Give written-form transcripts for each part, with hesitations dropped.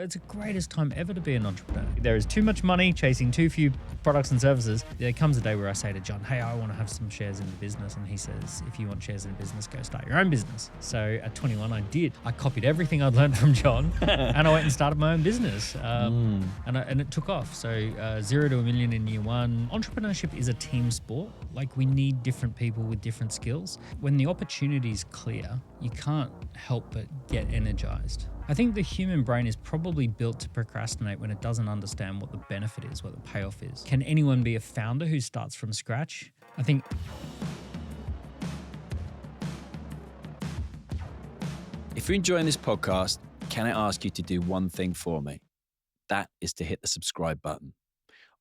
It's the greatest time ever to be an entrepreneur. There is too much money chasing too few products and services. There comes a day where I say to John, hey, I want to have some shares in the business. And he says, if you want shares in a business, go start your own business. So at 21, I did. I copied everything I'd learned from John and I went and started my own business. And it took off. So 0 to $1 million in year one. Entrepreneurship is a team sport. Like, we need different people with different skills. When the opportunity is clear, you can't help but get energized. I think the human brain is probably built to procrastinate when it doesn't understand what the benefit is, what the payoff is. Can anyone be a founder who starts from scratch? I think if you're enjoying this podcast, can I ask you to do one thing for me? That is to hit the subscribe button.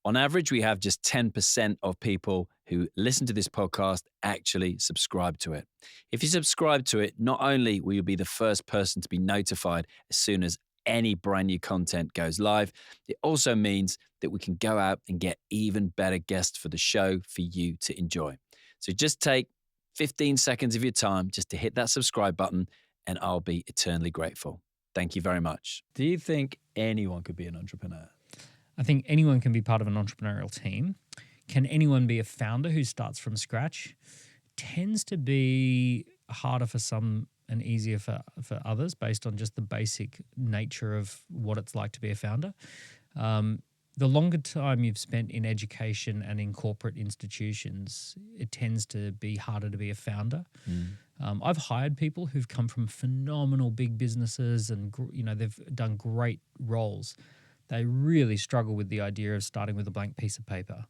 On average, we have just 10% of people who listen to this podcast actually subscribe to it. If you subscribe to it, not only will you be the first person to be notified as soon as any brand new content goes live, it also means that we can go out and get even better guests for the show for you to enjoy. So just take 15 seconds of your time just to hit that subscribe button and I'll be eternally grateful. Thank you very much. Do you think anyone could be an entrepreneur? I think anyone can be part of an entrepreneurial team. Can anyone be a founder who starts from scratch? Tends to be harder for some and easier for others based on just the basic nature of what it's like to be a founder. The longer time you've spent in education and in corporate institutions, it tends to be harder to be a founder. I've hired people who've come from phenomenal big businesses and they've done great roles. They really struggle with the idea of starting with a blank piece of paper.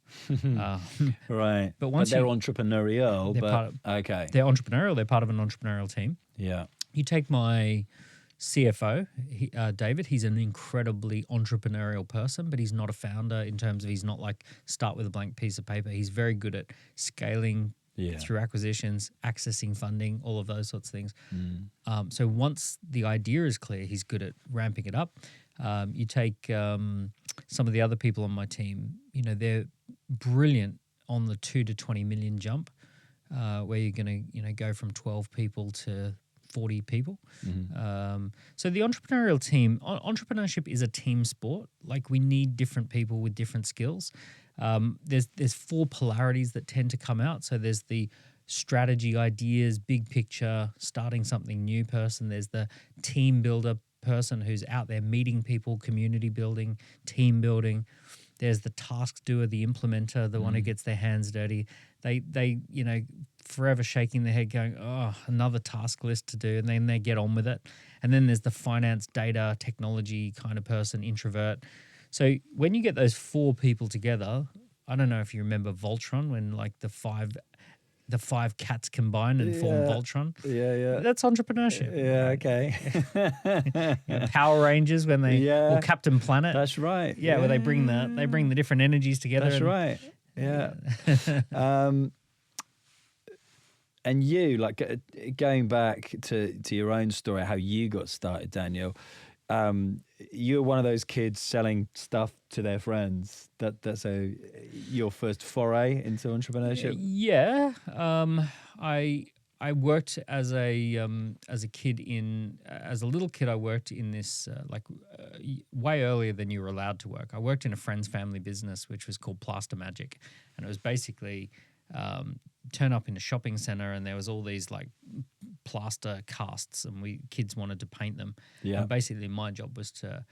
Right. But they're entrepreneurial. They're entrepreneurial. They're part of an entrepreneurial team. Yeah. You take my CFO, David. He's an incredibly entrepreneurial person, but he's not a founder in terms of he's not like start with a blank piece of paper. He's very good at scaling through acquisitions, accessing funding, all of those sorts of things. So once the idea is clear, he's good at ramping it up. You take some of the other people on my team, they're brilliant on the 2 to 20 million jump, where you're going to go from 12 people to 40 people. So the entrepreneurial team, entrepreneurship is a team sport. Like, we need different people with different skills. There's 4 polarities that tend to come out. So there's the strategy, ideas, big picture, starting something new person. There's the team builder person who's out there meeting people, community building, team building. There's the task doer, the implementer, the one who gets their hands dirty. They forever shaking their head going, oh, another task list to do, and then they get on with it. And then there's the finance, data, technology kind of person, introvert. So when you get those 4 people together, I don't know if you remember Voltron, when like the five cats combined and form Voltron. Yeah. That's entrepreneurship. Yeah, okay. Power Rangers when they or Captain Planet. That's right. Yeah, where they bring the different energies together. That's right. Yeah. And you, like, going back to your own story, how you got started, Daniel. You're one of those kids selling stuff to their friends. That's your first foray into entrepreneurship. Yeah, I worked as a little kid. I worked in this way earlier than you were allowed to work. I worked in a friend's family business, which was called Plaster Magic, and it was basically turn up in a shopping center and there was all these like plaster casts and kids wanted to paint them. Yeah. And basically my job was to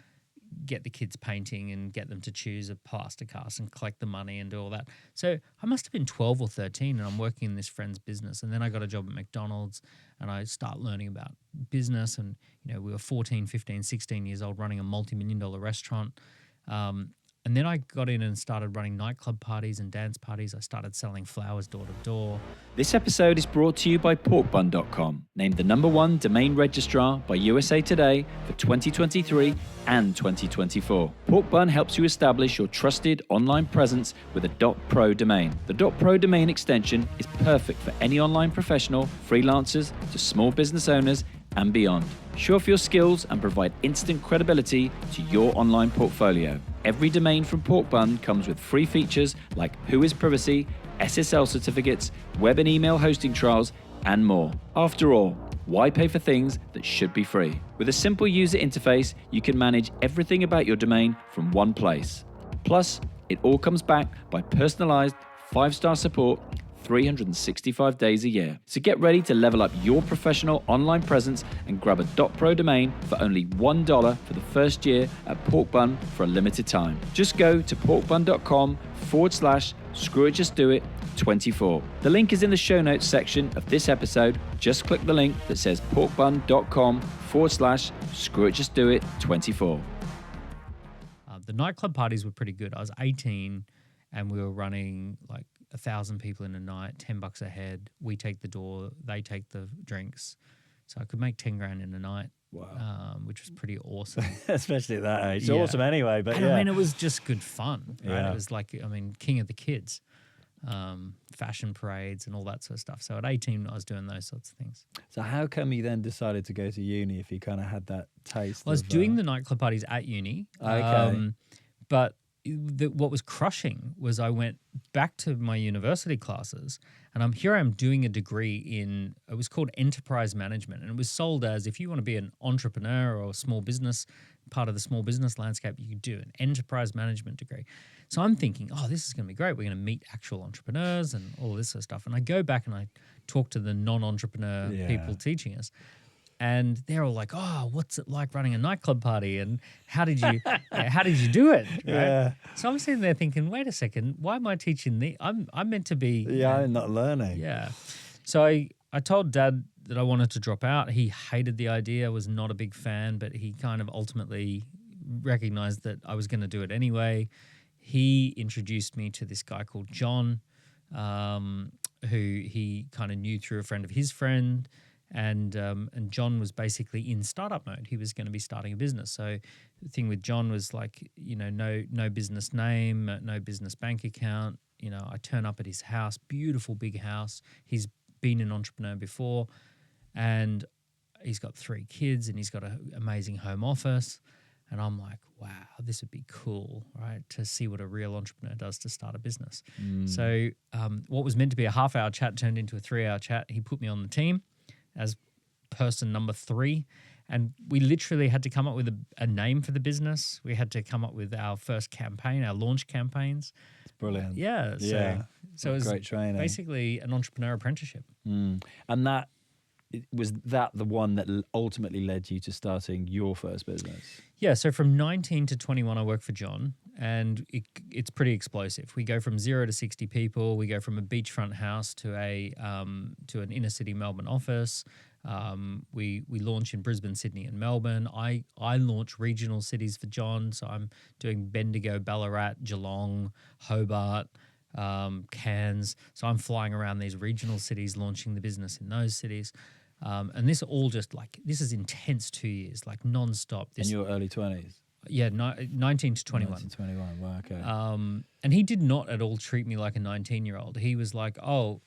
get the kids painting and get them to choose a plaster cast and collect the money and do all that. So I must have been 12 or 13 and I'm working in this friend's business. And then I got a job at McDonald's and I start learning about business. And, we were 14, 15, 16 years old running a multi-million-dollar restaurant. And then I got in and started running nightclub parties and dance parties. I started selling flowers door to door. This episode is brought to you by porkbun.com, named the #1 domain registrar by USA Today for 2023 and 2024. Porkbun helps you establish your trusted online presence with a .pro domain. The .pro domain extension is perfect for any online professional, freelancers, to small business owners, and beyond. Show off your skills and provide instant credibility to your online portfolio. Every domain from Porkbun comes with free features like Whois Privacy, SSL certificates, web and email hosting trials, and more. After all, Why pay for things that should be free? With a simple user interface, you can manage everything about your domain from one place. Plus, it all comes back by personalized 5-star support 365 days a year. So get ready to level up your professional online presence and grab a .pro domain for only $1 for the first year at Pork Bun for a limited time. Just go to porkbun.com/screwitjustdoit24. The link is in the show notes section of this episode. Just click the link that says porkbun.com/screwitjustdoit24. The nightclub parties were pretty good. I was 18 and we were running like 1,000 people in a night, $10 a head. We take the door, they take the drinks. So I could make 10 grand in a night. Wow. Which was pretty awesome. Especially at that age. It's Yeah. awesome anyway, but And yeah. I mean, it was just good fun. Right? Yeah. It was like, I mean, king of the kids, fashion parades and all that sort of stuff. So at 18, I was doing those sorts of things. So how come you then decided to go to uni if you kind of had that taste? I was of, doing the nightclub parties at uni. Okay. But what was crushing was I went back to my university classes and I'm doing a degree in, it was called enterprise management. And it was sold as if you want to be an entrepreneur or small business, part of the small business landscape, you could do an enterprise management degree. So I'm thinking, oh, this is going to be great. We're going to meet actual entrepreneurs and all this sort of stuff. And I go back and I talk to the non-entrepreneur people teaching us. And they're all like, "Oh, what's it like running a nightclub party? And how did you do it?" Right? Yeah. So I'm sitting there thinking, "Wait a second, why am I teaching the? I'm meant to be." Yeah, I'm not learning. Yeah. So I told Dad that I wanted to drop out. He hated the idea, was not a big fan, but he kind of ultimately recognized that I was going to do it anyway. He introduced me to this guy called John, who he kind of knew through a friend of his friend. And John was basically in startup mode. He was going to be starting a business. So the thing with John was like, no business name, no business bank account. I turn up at his house, beautiful big house. He's been an entrepreneur before and he's got 3 kids and he's got an amazing home office. And I'm like, wow, this would be cool, right? To see what a real entrepreneur does to start a business. So what was meant to be a half-hour chat turned into a 3-hour chat. He put me on the team as person number 3. And we literally had to come up with a name for the business. We had to come up with our first campaign, our launch campaigns. It's brilliant. Yeah. So it was great training. basically an entrepreneur apprenticeship. And was that the one that ultimately led you to starting your first business? Yeah, so from 19 to 21, I worked for John, and it's pretty explosive. We go from 0 to 60 people. We go from a beachfront house to an inner city Melbourne office. We launch in Brisbane, Sydney, and Melbourne. I launch regional cities for John, so I'm doing Bendigo, Ballarat, Geelong, Hobart, Cairns. So I'm flying around these regional cities, launching the business in those cities. And this all just this is intense 2 years, like nonstop. In your early 20s? Yeah, 19 to 21. 19 to 21, wow, okay. And he did not at all treat me like a 19-year-old. He was like, oh,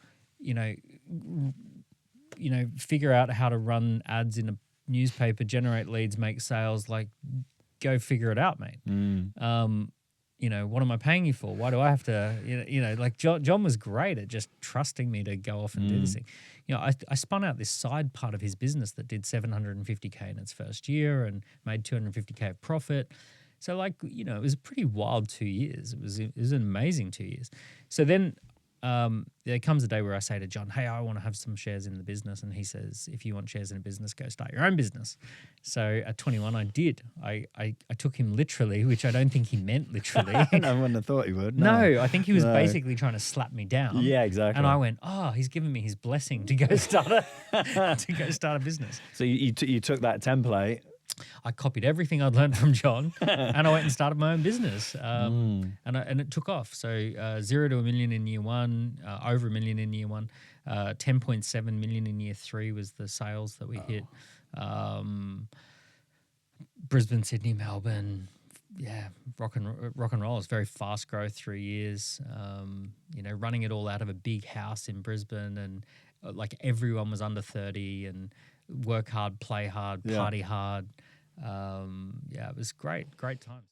figure out how to run ads in a newspaper, generate leads, make sales, like go figure it out, mate. What am I paying you for? Why do I have to, like John was great at just trusting me to go off and do this thing. I spun out this side part of his business that did $750K in its first year and made $250K of profit. So it was a pretty wild 2 years. It was an amazing 2 years. So then there comes a day where I say to John, hey, I want to have some shares in the business. And he says, if you want shares in a business, go start your own business. So at 21, I did. I took him literally, which I don't think he meant literally. I wouldn't have thought he would. No, I think he was basically trying to slap me down. Yeah, exactly. And I went, oh, he's given me his blessing to go start a business. So you took that template. I copied everything I'd learned from John and I went and started my own business. And it took off. So 0 to $1 million in year 1, over $1 million in year 1, 10.7 million in year 3 was the sales that we hit. Brisbane, Sydney, Melbourne. Yeah, rock and roll. It's very fast growth, 3 years. Running it all out of a big house in Brisbane, and everyone was under 30, and work hard, play hard, party hard. It was great times.